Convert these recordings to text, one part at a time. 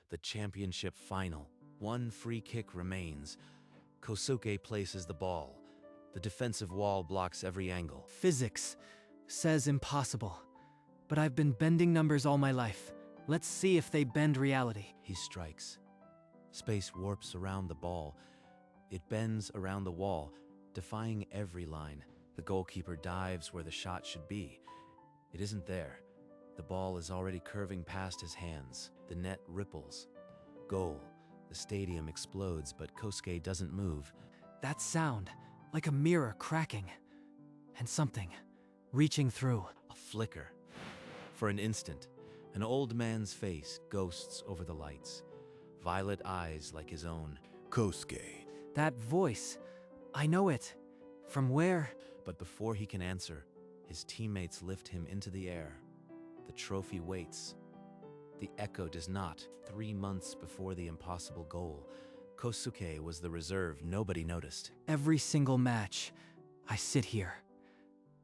the championship final. One free kick remains. Kosuke places the ball. The defensive wall blocks every angle. Physics says impossible, but I've been bending numbers all my life. Let's see if they bend reality. He strikes. Space warps around the ball. It bends around the wall, defying every line. The goalkeeper dives where the shot should be. It isn't there. The ball is already curving past his hands. The net ripples. Goal. The stadium explodes, but Kosuke doesn't move. That sound, like a mirror cracking. And something reaching through. A flicker. For an instant, an old man's face ghosts over the lights. Violet eyes like his own. Kosuke. That voice, I know it. From where? But before he can answer, his teammates lift him into the air. The trophy waits. The echo does not. 3 months before the impossible goal, Kosuke was the reserve nobody noticed. Every single match, I sit here.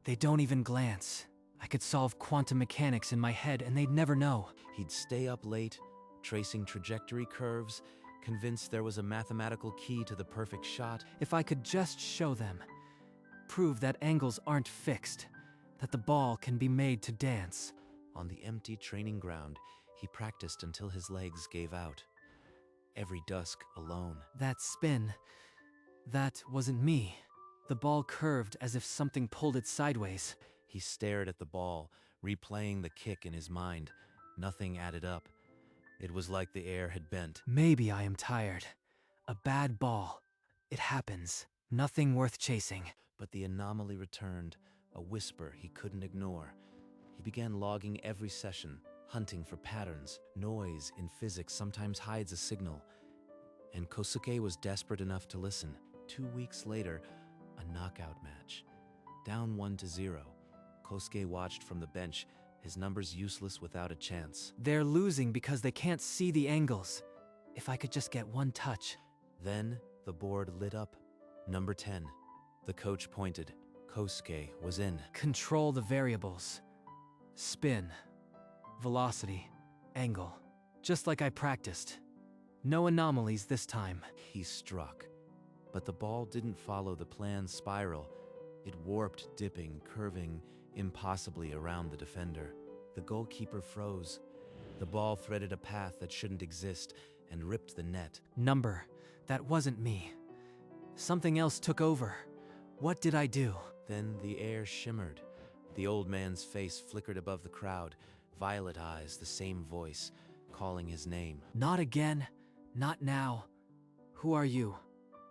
They don't even glance. I could solve quantum mechanics in my head and they'd never know. He'd stay up late, tracing trajectory curves, convinced there was a mathematical key to the perfect shot. If I could just show them, prove that angles aren't fixed, that the ball can be made to dance. On the empty training ground, he practiced until his legs gave out. Every dusk alone. That spin, that wasn't me. The ball curved as if something pulled it sideways. He stared at the ball, replaying the kick in his mind. Nothing added up. It was like the air had bent. Maybe I am tired. A bad ball. It happens. Nothing worth chasing. But the anomaly returned, a whisper he couldn't ignore. He began logging every session, hunting for patterns. Noise in physics sometimes hides a signal. And Kosuke was desperate enough to listen. 2 weeks later, a knockout match. Down 1-0. Kosuke watched from the bench, his numbers useless without a chance. They're losing because they can't see the angles. If I could just get one touch. Then the board lit up. Number 10. The coach pointed. Kosuke was in. Control the variables. Spin. Velocity. Angle. Just like I practiced. No anomalies this time. He struck. But the ball didn't follow the planned spiral. It warped, dipping, curving impossibly around the defender. The goalkeeper froze. The ball threaded a path that shouldn't exist and ripped the net. Number. That wasn't me. Something else took over. What did I do? Then the air shimmered. The old man's face flickered above the crowd. Violet eyes, the same voice, calling his name. Not again. Not now. Who are you?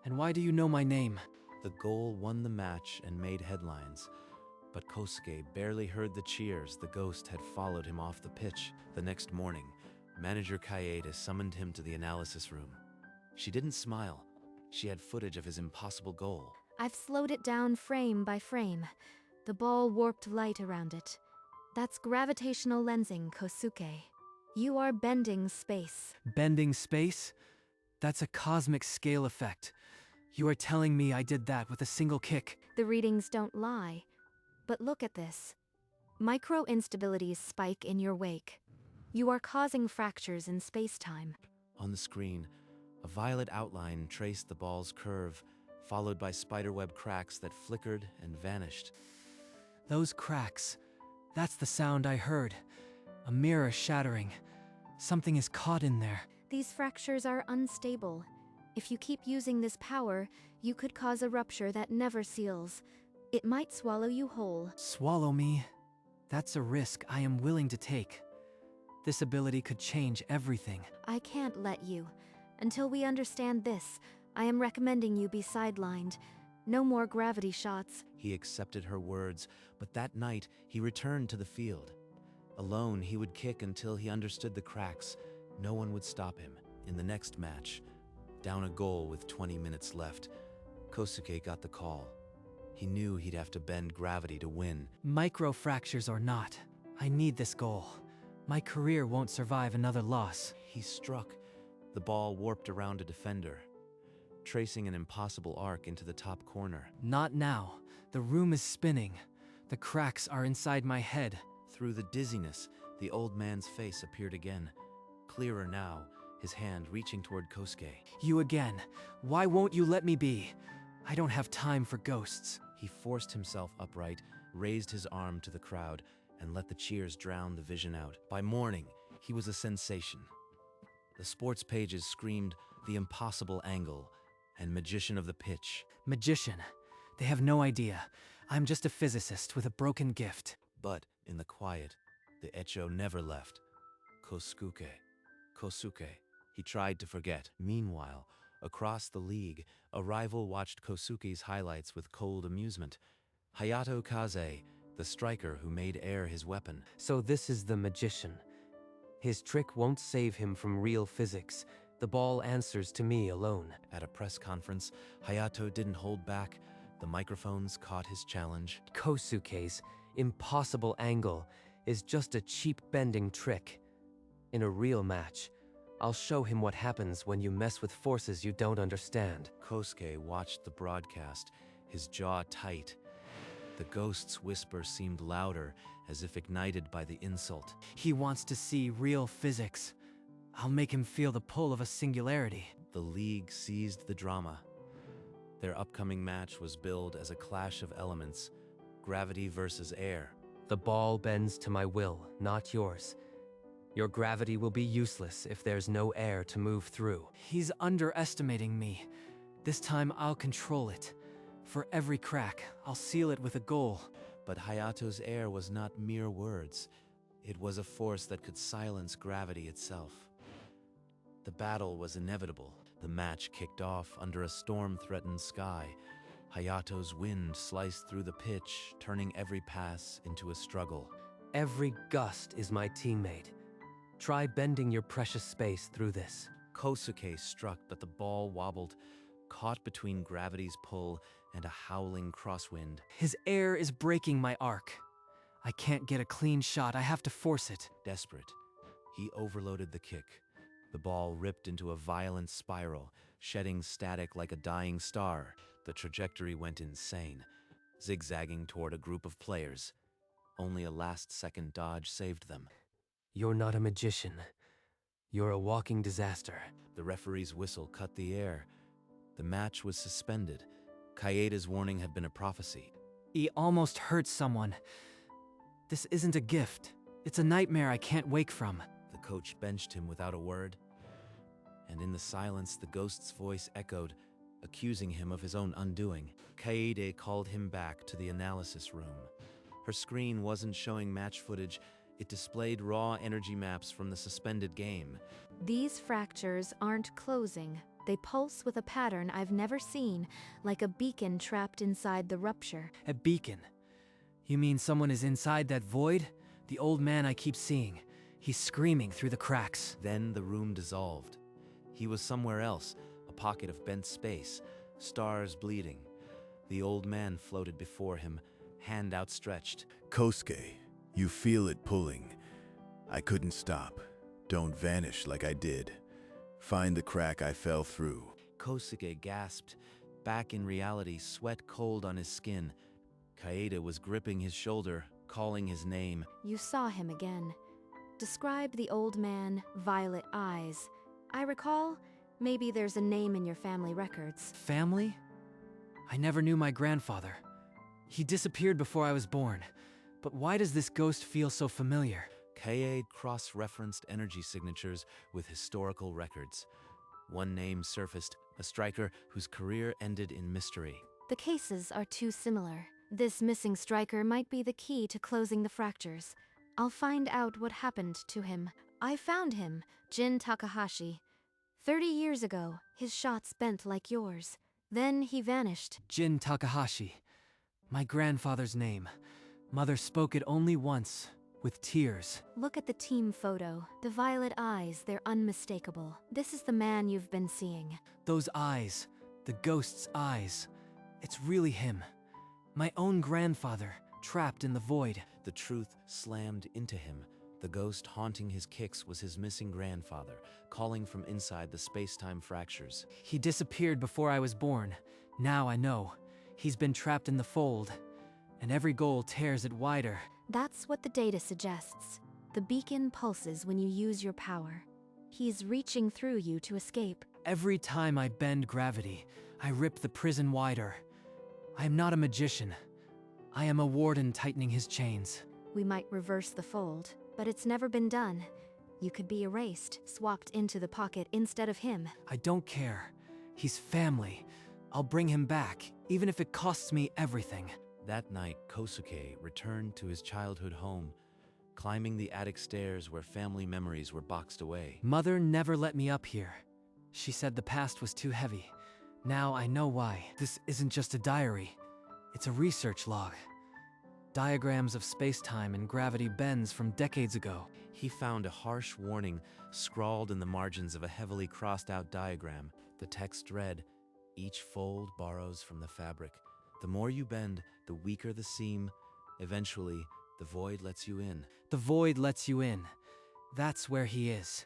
And why do you know my name? The goal won the match and made headlines. But Kosuke barely heard the cheers. The ghost had followed him off the pitch. The next morning, manager Kaede summoned him to the analysis room. She didn't smile. She had footage of his impossible goal. I've slowed it down frame by frame. The ball warped light around it. That's gravitational lensing, Kosuke. You are bending space. Bending space? That's a cosmic scale effect. You are telling me I did that with a single kick? The readings don't lie. But look at this. Micro instabilities spike in your wake. You are causing fractures in space-time. On the screen, a violet outline traced the ball's curve, followed by spiderweb cracks that flickered and vanished. Those cracks. That's the sound I heard. A mirror shattering. Something is caught in there. These fractures are unstable. If you keep using this power, you could cause a rupture that never seals. It might swallow you whole. Swallow me? That's a risk I am willing to take. This ability could change everything. I can't let you. Until we understand this, I am recommending you be sidelined. No more gravity shots. He accepted her words, but that night he returned to the field. Alone, he would kick until he understood the cracks. No one would stop him. In the next match, down a goal with 20 minutes left, Kosuke got the call. He knew he'd have to bend gravity to win. Microfractures or not, I need this goal. My career won't survive another loss. He struck. The ball warped around a defender, tracing an impossible arc into the top corner. Not now. The room is spinning. The cracks are inside my head. Through the dizziness, the old man's face appeared again. Clearer now, his hand reaching toward Kosuke. You again. Why won't you let me be? I don't have time for ghosts. He forced himself upright, raised his arm to the crowd, and let the cheers drown the vision out. By morning, he was a sensation. The sports pages screamed, "The impossible angle," and "Magician of the pitch." Magician. They have no idea. I'm just a physicist with a broken gift. But in the quiet, the echo never left. Kosuke. Kosuke. He tried to forget. Meanwhile, across the league, a rival watched Kosuke's highlights with cold amusement. Hayato Kaze, the striker who made air his weapon. So this is the magician. His trick won't save him from real physics. The ball answers to me alone. At a press conference, Hayato didn't hold back. The microphones caught his challenge. Kosuke's impossible angle is just a cheap bending trick. In a real match, I'll show him what happens when you mess with forces you don't understand. Kosuke watched the broadcast, his jaw tight. The ghost's whisper seemed louder, as if ignited by the insult. He wants to see real physics. I'll make him feel the pull of a singularity. The league seized the drama. Their upcoming match was billed as a clash of elements, gravity versus air. The ball bends to my will, not yours. Your gravity will be useless if there's no air to move through. He's underestimating me. This time I'll control it. For every crack, I'll seal it with a goal. But Hayato's air was not mere words. It was a force that could silence gravity itself. The battle was inevitable. The match kicked off under a storm-threatened sky. Hayato's wind sliced through the pitch, turning every pass into a struggle. Every gust is my teammate. Try bending your precious space through this. Kosuke struck, but the ball wobbled, caught between gravity's pull and a howling crosswind. His air is breaking my arc. I can't get a clean shot. I have to force it. Desperate, he overloaded the kick. The ball ripped into a violent spiral, shedding static like a dying star. The trajectory went insane, zigzagging toward a group of players. Only a last-second dodge saved them. You're not a magician. You're a walking disaster. The referee's whistle cut the air. The match was suspended. Kaeda's warning had been a prophecy. He almost hurt someone. This isn't a gift. It's a nightmare I can't wake from. The coach benched him without a word. And in the silence, the ghost's voice echoed, accusing him of his own undoing. Kaede called him back to the analysis room. Her screen wasn't showing match footage. It displayed raw energy maps from the suspended game. These fractures aren't closing. They pulse with a pattern I've never seen, like a beacon trapped inside the rupture. A beacon? You mean someone is inside that void? The old man I keep seeing. He's screaming through the cracks. Then the room dissolved. He was somewhere else, a pocket of bent space, stars bleeding. The old man floated before him, hand outstretched. Kosuke, you feel it pulling. I couldn't stop. Don't vanish like I did. Find the crack I fell through. Kosuke gasped. Back in reality, sweat cold on his skin. Kaede was gripping his shoulder, calling his name. You saw him again. Describe the old man, violet eyes. I recall, maybe there's a name in your family records. Family? I never knew my grandfather. He disappeared before I was born. But why does this ghost feel so familiar? Kaede cross-referenced energy signatures with historical records. One name surfaced, a striker whose career ended in mystery. The cases are too similar. This missing striker might be the key to closing the fractures. I'll find out what happened to him. I found him, Jin Takahashi. 30 years ago, his shots bent like yours. Then he vanished. Jin Takahashi. My grandfather's name. Mother spoke it only once, with tears. Look at the team photo. The violet eyes, they're unmistakable. This is the man you've been seeing. Those eyes, the ghost's eyes. It's really him. My own grandfather, trapped in the void. The truth slammed into him. The ghost haunting his kicks was his missing grandfather, calling from inside the space-time fractures. He disappeared before I was born. Now I know. He's been trapped in the fold, and every goal tears it wider. That's what the data suggests. The beacon pulses when you use your power. He's reaching through you to escape. Every time I bend gravity, I rip the prison wider. I am not a magician. I am a warden tightening his chains. We might reverse the fold, but it's never been done. You could be erased, swapped into the pocket instead of him. I don't care. He's family. I'll bring him back, even if it costs me everything. That night, Kosuke returned to his childhood home, climbing the attic stairs where family memories were boxed away. Mother never let me up here. She said the past was too heavy. Now I know why. This isn't just a diary. It's a research log. Diagrams of space-time and gravity bends from decades ago. He found a harsh warning scrawled in the margins of a heavily crossed-out diagram. The text read, "Each fold borrows from the fabric. The more you bend, the weaker the seam. Eventually, the void lets you in." The void lets you in. That's where he is.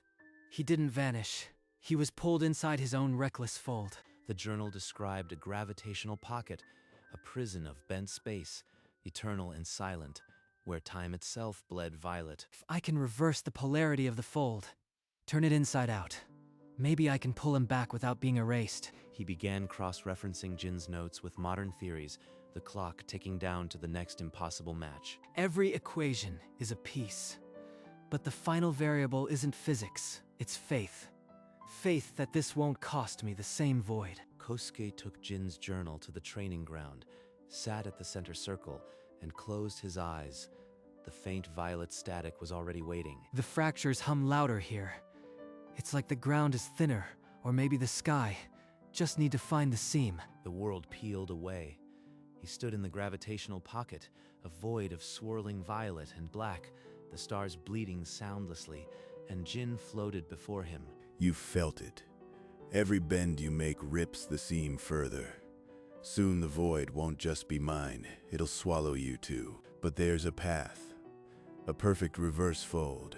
He didn't vanish. He was pulled inside his own reckless fold. The journal described a gravitational pocket, a prison of bent space, eternal and silent, where time itself bled violet. If I can reverse the polarity of the fold, turn it inside out, maybe I can pull him back without being erased. He began cross-referencing Jin's notes with modern theories, the clock ticking down to the next impossible match. Every equation is a piece. But the final variable isn't physics, it's faith. Faith that this won't cost me the same void. Kosuke took Jin's journal to the training ground, sat at the center circle, and closed his eyes. The faint violet static was already waiting. The fractures hum louder here. It's like the ground is thinner, or maybe the sky. Just need to find the seam. The world peeled away. He stood in the gravitational pocket, a void of swirling violet and black, the stars bleeding soundlessly, and Jin floated before him. You felt it. Every bend you make rips the seam further. Soon the void won't just be mine, it'll swallow you too. But there's a path. A perfect reverse fold.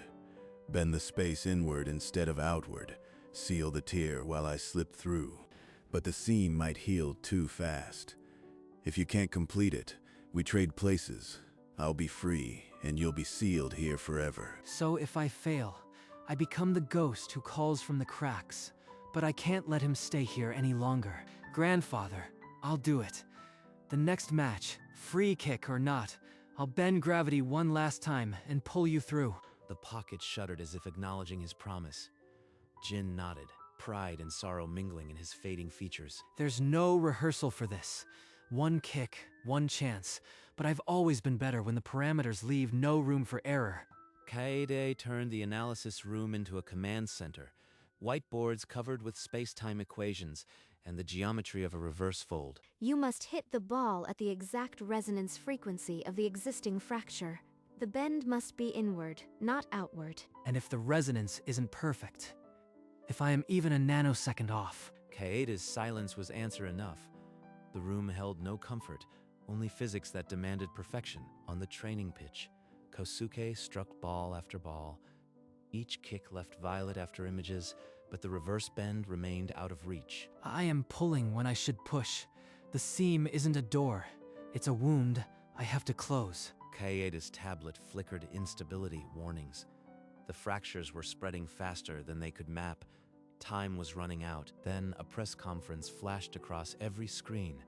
Bend the space inward instead of outward. Seal the tear while I slip through. But the seam might heal too fast. If you can't complete it, we trade places. I'll be free, and you'll be sealed here forever. So if I fail, I become the ghost who calls from the cracks. But I can't let him stay here any longer. Grandfather, I'll do it. The next match, free kick or not, I'll bend gravity one last time and pull you through. The pocket shuddered as if acknowledging his promise. Jin nodded, pride and sorrow mingling in his fading features. There's no rehearsal for this. One kick, one chance, but I've always been better when the parameters leave no room for error. Kaede turned the analysis room into a command center, whiteboards covered with space-time equations and the geometry of a reverse fold. You must hit the ball at the exact resonance frequency of the existing fracture. The bend must be inward, not outward. And if the resonance isn't perfect, if I am even a nanosecond off. Kaede's silence was answer enough. The room held no comfort, only physics that demanded perfection. On the training pitch, Kosuke struck ball after ball. Each kick left violet after images, but the reverse bend remained out of reach. I am pulling when I should push. The seam isn't a door. It's a wound I have to close. Kaede's tablet flickered instability warnings. The fractures were spreading faster than they could map. Time was running out. Then a press conference flashed across every screen.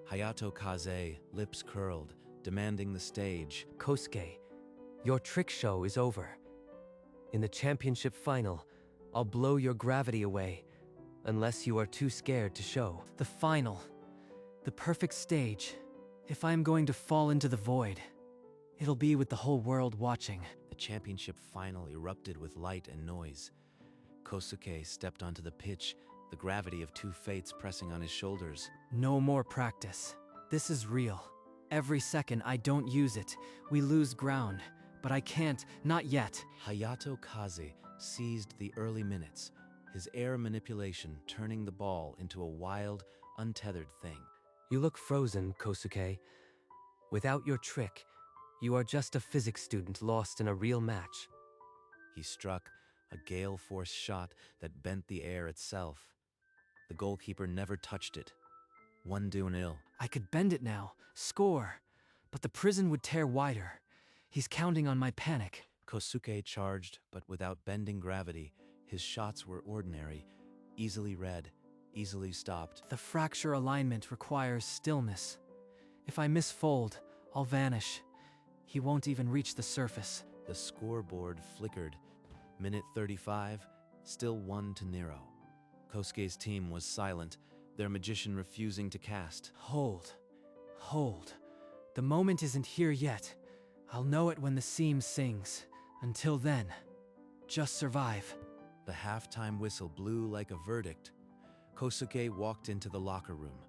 Hayato Kaze, lips curled, demanding the stage. Kosuke, your trick show is over. In the championship final, I'll blow your gravity away, unless you are too scared to show. The final. The perfect stage. If I am going to fall into the void, it'll be with the whole world watching. The championship final erupted with light and noise. Kosuke stepped onto the pitch, the gravity of two fates pressing on his shoulders. No more practice. This is real. Every second I don't use it, we lose ground. But I can't, not yet. Hayato Kaze seized the early minutes, his air manipulation turning the ball into a wild, untethered thing. You look frozen, Kosuke. Without your trick, you are just a physics student lost in a real match. He struck, a gale-force shot that bent the air itself. The goalkeeper never touched it. 1-0. I could bend it now, score, but the prison would tear wider. He's counting on my panic. Kosuke charged, but without bending gravity, His shots were ordinary, easily read, easily stopped. The fracture alignment requires stillness. If I misfold, I'll vanish. He won't even reach the surface. The scoreboard flickered. Minute 35, still 1-0. Kosuke's team was silent, their magician refusing to cast. Hold. Hold. The moment isn't here yet. I'll know it when the seam sings. Until then, just survive. The halftime whistle blew like a verdict. Kosuke walked into the locker room,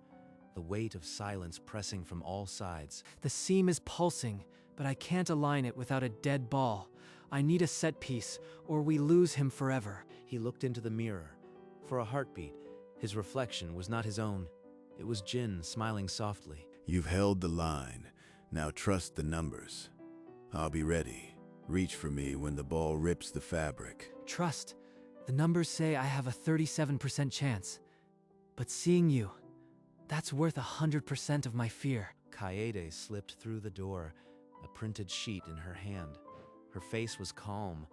the weight of silence pressing from all sides. The seam is pulsing, but I can't align it without a dead ball. I need a set piece, or we lose him forever. He looked into the mirror. For a heartbeat, his reflection was not his own. It was Jin smiling softly. You've held the line. Now trust the numbers. I'll be ready. Reach for me when the ball rips the fabric. Trust. The numbers say I have a 37% chance. But seeing you, that's worth 100% of my fear. Kaede slipped through the door, a printed sheet in her hand. Her face was calm,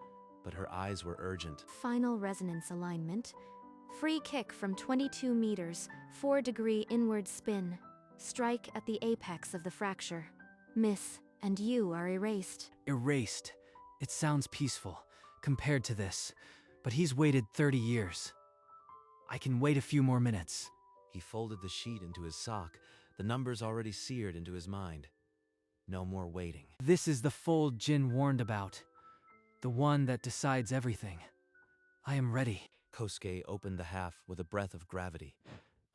but her eyes were urgent. Final resonance alignment. Free kick from 22 meters, 4-degree inward spin. Strike at the apex of the fracture. Miss, and you are erased. Erased. It sounds peaceful, compared to this. But he's waited 30 years. I can wait a few more minutes. He folded the sheet into his sock, the numbers already seared into his mind. No more waiting. This is the fold Jin warned about. The one that decides everything. I am ready. Kosuke opened the half with a breath of gravity.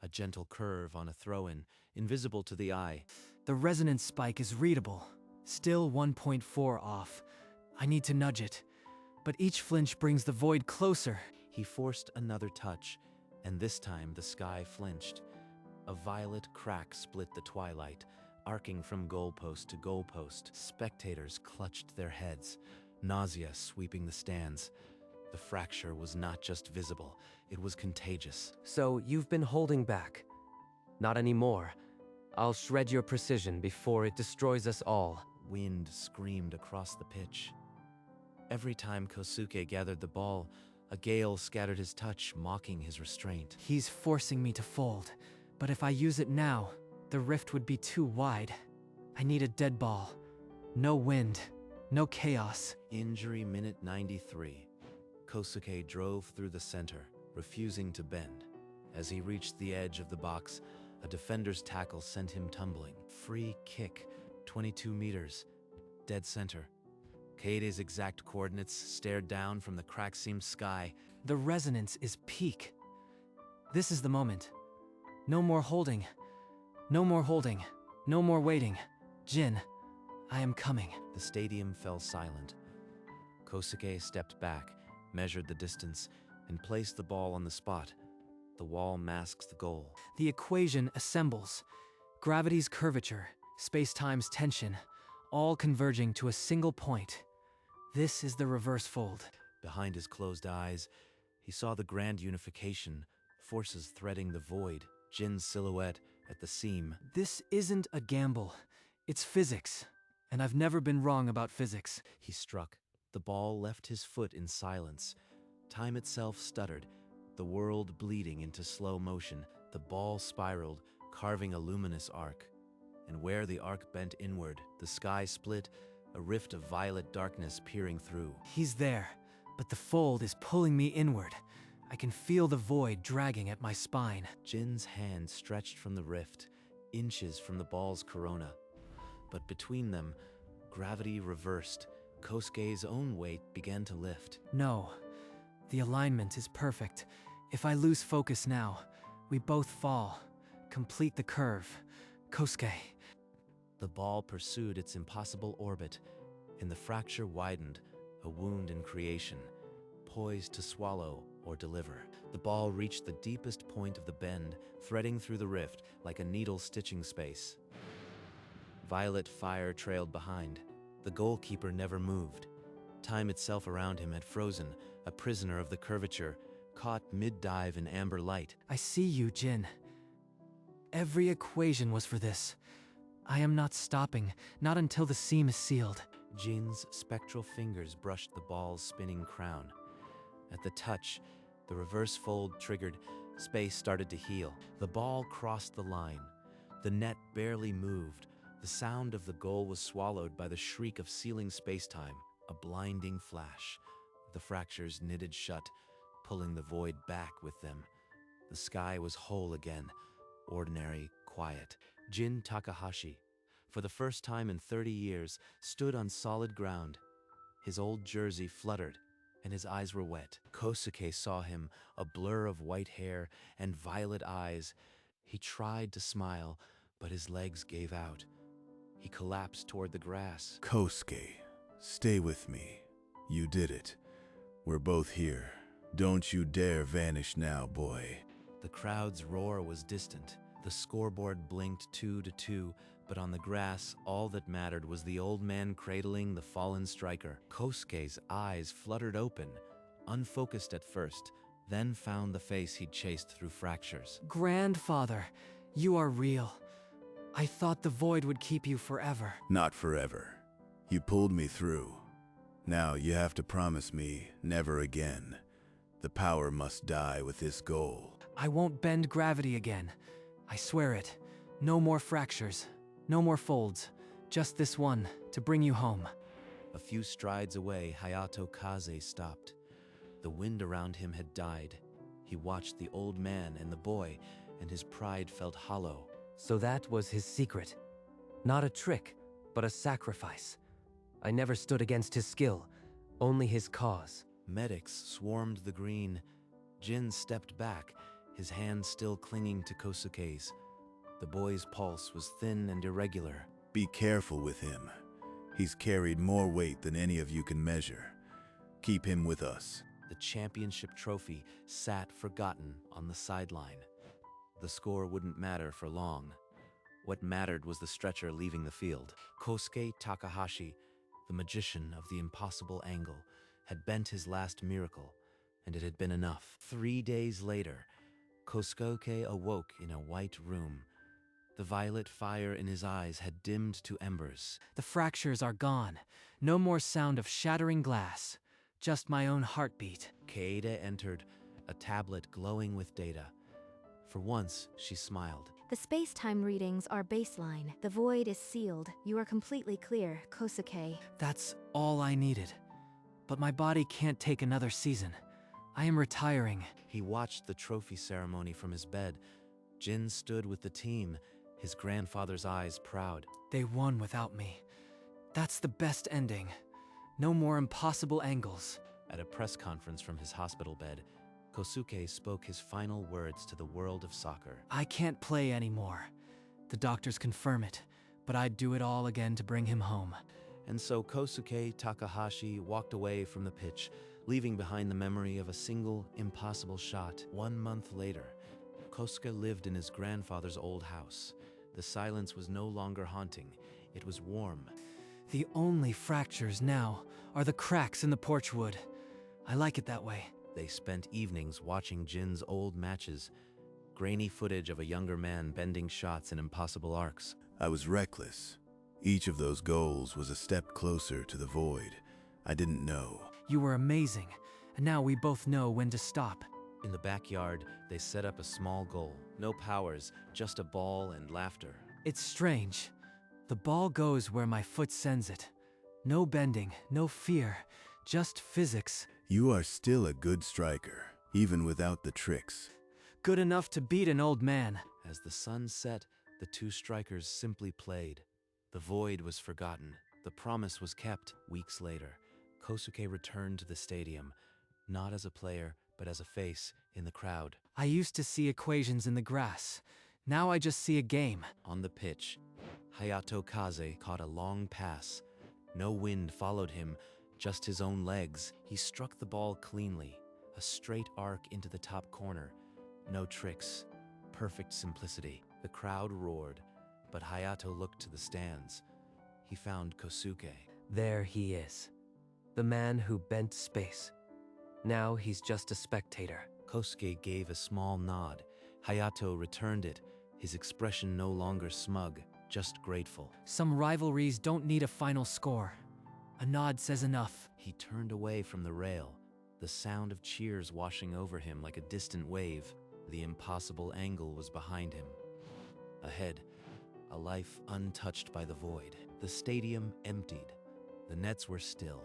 A gentle curve on a throw-in, invisible to the eye. The resonance spike is readable. Still 1.4 off. I need to nudge it. But each flinch brings the void closer. He forced another touch, and this time the sky flinched. A violet crack split the twilight, arcing from goalpost to goalpost. Spectators clutched their heads, nausea sweeping the stands. The fracture was not just visible, it was contagious. So you've been holding back. Not anymore. I'll shred your precision before it destroys us all. Wind screamed across the pitch. Every time Kosuke gathered the ball, a gale scattered his touch, mocking his restraint. He's forcing me to fold. But if I use it now, the rift would be too wide. I need a dead ball. No wind. No chaos. Injury minute 93. Kosuke drove through the center, refusing to bend. As he reached the edge of the box, a defender's tackle sent him tumbling. Free kick, 22 meters, dead center. Kaede's exact coordinates stared down from the crack-seamed sky. The resonance is peak. This is the moment. No more holding. No more holding. No more waiting. Jin, I am coming. The stadium fell silent. Kosuke stepped back, measured the distance, and placed the ball on the spot. The wall masks the goal. The equation assembles. Gravity's curvature, space-time's tension, all converging to a single point. This is the reverse fold. Behind his closed eyes, he saw the grand unification, forces threading the void, Jin's silhouette at the seam. This isn't a gamble. It's physics. And I've never been wrong about physics. He struck. The ball left his foot in silence. Time itself stuttered, the world bleeding into slow motion. The ball spiraled, carving a luminous arc. And where the arc bent inward, the sky split, a rift of violet darkness peering through. He's there, but the fold is pulling me inward. I can feel the void dragging at my spine. Jin's hand stretched from the rift, inches from the ball's corona. But between them, gravity reversed. Kosuke's own weight began to lift. No, the alignment is perfect. If I lose focus now, we both fall. Complete the curve. Kosuke. The ball pursued its impossible orbit, and the fracture widened, a wound in creation, poised to swallow or deliver. The ball reached the deepest point of the bend, threading through the rift like a needle stitching space. Violet fire trailed behind. The goalkeeper never moved. Time itself around him had frozen, a prisoner of the curvature, caught mid-dive in amber light. I see you, Jin. Every equation was for this. I am not stopping, not until the seam is sealed. Jin's spectral fingers brushed the ball's spinning crown. At the touch, the reverse fold triggered, space started to heal. The ball crossed the line. The net barely moved. The sound of the goal was swallowed by the shriek of sealing spacetime, a blinding flash. The fractures knitted shut, pulling the void back with them. The sky was whole again, ordinary, quiet. Jin Takahashi, for the first time in 30 years, stood on solid ground. His old jersey fluttered, and his eyes were wet. Kosuke saw him, a blur of white hair and violet eyes. He tried to smile, but his legs gave out. He collapsed toward the grass. Kosuke, stay with me. You did it. We're both here. Don't you dare vanish now, boy. The crowd's roar was distant. The scoreboard blinked 2-2, but on the grass, all that mattered was the old man cradling the fallen striker. Kosuke's eyes fluttered open, unfocused at first, then found the face he'd chased through fractures. Grandfather, you are real. I thought the void would keep you forever. Not forever. You pulled me through. Now you have to promise me never again. The power must die with this goal. I won't bend gravity again. I swear it. No more fractures. No more folds. Just this one, to bring you home. A few strides away, Hayato Kaze stopped. The wind around him had died. He watched the old man and the boy, and his pride felt hollow. So that was his secret. Not a trick, but a sacrifice. I never stood against his skill, only his cause. Medics swarmed the green. Jin stepped back, his hand still clinging to Kosuke's. The boy's pulse was thin and irregular. Be careful with him. He's carried more weight than any of you can measure. Keep him with us. The championship trophy sat forgotten on the sideline. The score wouldn't matter for long. What mattered was the stretcher leaving the field. Kosuke Takahashi, the magician of the impossible angle, had bent his last miracle, and it had been enough. 3 days later, Kosuke awoke in a white room. The violet fire in his eyes had dimmed to embers. The fractures are gone. No more sound of shattering glass. Just my own heartbeat. Kaede entered, a tablet glowing with data. For once, she smiled. The space-time readings are baseline. The void is sealed. You are completely clear, Kosuke. That's all I needed. But my body can't take another season. I am retiring. He watched the trophy ceremony from his bed. Jin stood with the team, his grandfather's eyes proud. They won without me. That's the best ending. No more impossible angles. At a press conference from his hospital bed, Kosuke spoke his final words to the world of soccer. I can't play anymore. The doctors confirm it, but I'd do it all again to bring him home. And so Kosuke Takahashi walked away from the pitch, leaving behind the memory of a single, impossible shot. 1 month later, Kosuke lived in his grandfather's old house. The silence was no longer haunting. It was warm. The only fractures now are the cracks in the porch wood. I like it that way. They spent evenings watching Jin's old matches, grainy footage of a younger man bending shots in impossible arcs. I was reckless. Each of those goals was a step closer to the void. I didn't know. You were amazing, and now we both know when to stop. In the backyard, they set up a small goal. No powers, just a ball and laughter. It's strange. The ball goes where my foot sends it. No bending, no fear, just physics. You are still a good striker, even without the tricks. Good enough to beat an old man. As the sun set, the two strikers simply played. The void was forgotten. The promise was kept. Weeks later, Kosuke returned to the stadium, not as a player, but as a face in the crowd. I used to see equations in the grass. Now I just see a game. On the pitch, Hayato Kaze caught a long pass. No wind followed him, just his own legs. He struck the ball cleanly, a straight arc into the top corner. No tricks, perfect simplicity. The crowd roared, but Hayato looked to the stands. He found Kosuke. There he is. The man who bent space. Now he's just a spectator. Kosuke gave a small nod. Hayato returned it, his expression no longer smug, just grateful. Some rivalries don't need a final score. A nod says enough. He turned away from the rail. the sound of cheers washing over him like a distant wave. The impossible angle was behind him. Ahead, a life untouched by the void. The stadium emptied. The nets were still.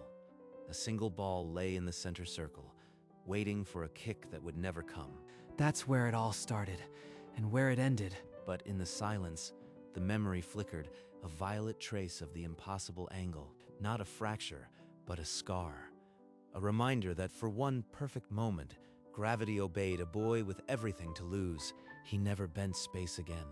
A single ball lay in the center circle, waiting for a kick that would never come. That's where it all started, and where it ended. But in the silence, the memory flickered, a violet trace of the impossible angle. Not a fracture, but a scar. A reminder that for one perfect moment, gravity obeyed a boy with everything to lose. He never bent space again.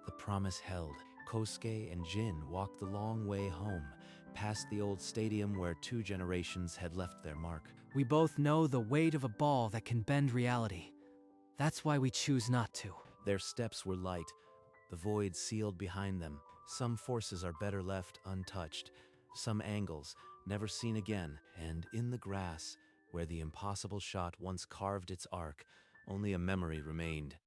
The promise held. Kosuke and Jin walked the long way home, past the old stadium where 2 generations had left their mark. We both know the weight of a ball that can bend reality. That's why we choose not to. Their steps were light, the void sealed behind them. Some forces are better left untouched, some angles never seen again, and in the grass, where the impossible shot once carved its arc, only a memory remained.